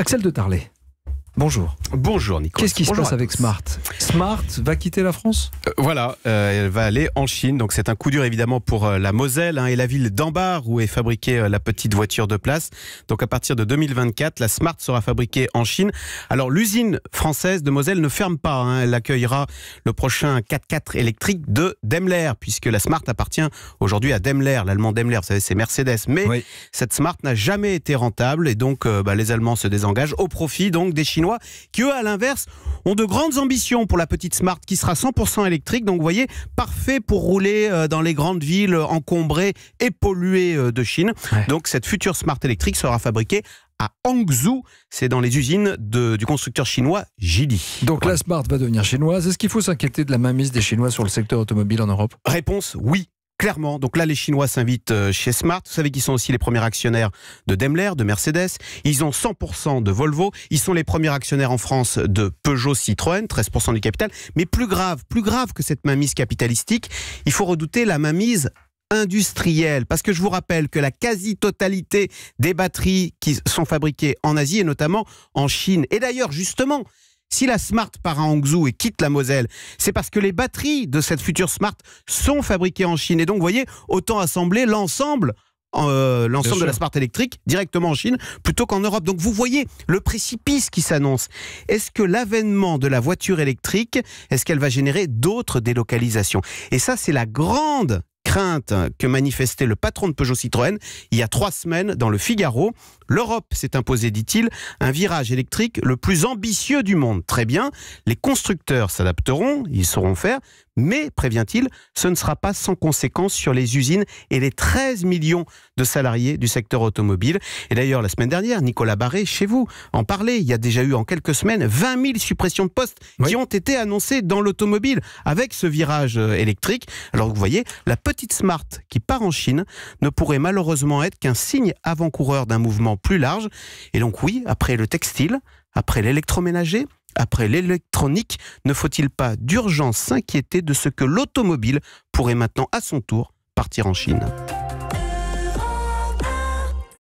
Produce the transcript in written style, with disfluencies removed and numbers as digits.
Axel de Tarlet, bonjour. Bonjour Nicolas. Qu'est-ce qui se passe avec Smart? Smart va quitter la France? Voilà, elle va aller en Chine. Donc c'est un coup dur évidemment pour la Moselle et la ville d'Ambar où est fabriquée la petite voiture de place. Donc à partir de 2024, la Smart sera fabriquée en Chine. Alors l'usine française de Moselle ne ferme pas. Elle accueillera le prochain 4x4 électrique de Daimler, puisque la Smart appartient aujourd'hui à Daimler, l'allemand Daimler. Vous savez, c'est Mercedes. Mais oui, cette Smart n'a jamais été rentable et donc les Allemands se désengagent au profit donc des Chinois qui eux à l'inverse ont de grandes ambitions pour la petite Smart qui sera 100% électrique. Donc vous voyez, parfait pour rouler dans les grandes villes encombrées et polluées de Chine. Ouais. Donc cette future Smart électrique sera fabriquée à Hangzhou, c'est dans les usines du constructeur chinois Geely. Donc la Smart va devenir chinoise. Est-ce qu'il faut s'inquiéter de la mainmise des Chinois sur le secteur automobile en Europe? Réponse oui. Clairement, donc là les Chinois s'invitent chez Smart. Vous savez qu'ils sont aussi les premiers actionnaires de Daimler, de Mercedes. Ils ont 100% de Volvo. Ils sont les premiers actionnaires en France de Peugeot, Citroën, 13% du capital. Mais plus grave que cette mainmise capitalistique, il faut redouter la mainmise industrielle. Parce que je vous rappelle que la quasi-totalité des batteries qui sont fabriquées en Asie et notamment en Chine. Et d'ailleurs, justement, si la Smart part à Hangzhou et quitte la Moselle, c'est parce que les batteries de cette future Smart sont fabriquées en Chine. Et donc, vous voyez, autant assembler l'ensemble de la Smart électrique directement en Chine plutôt qu'en Europe. Donc, vous voyez le précipice qui s'annonce. Est-ce que l'avènement de la voiture électrique, est-ce qu'elle va générer d'autres délocalisations? Et ça, c'est la grande crainte que manifestait le patron de Peugeot Citroën il y a 3 semaines dans le Figaro. L'Europe s'est imposée, dit-il, un virage électrique le plus ambitieux du monde. Très bien, les constructeurs s'adapteront, ils sauront faire, mais, prévient-il, ce ne sera pas sans conséquence sur les usines et les 13 millions de salariés du secteur automobile. Et d'ailleurs, la semaine dernière, Nicolas Barré, chez vous, en parlait. Il y a déjà eu en quelques semaines 20 000 suppressions de postes qui ont été annoncées dans l'automobile avec ce virage électrique. Alors vous voyez, la petite Smart qui part en Chine ne pourrait malheureusement être qu'un signe avant-coureur d'un mouvement plus large. Et donc oui, après le textile, après l'électroménager, après l'électronique, ne faut-il pas d'urgence s'inquiéter de ce que l'automobile pourrait maintenant à son tour partir en Chine?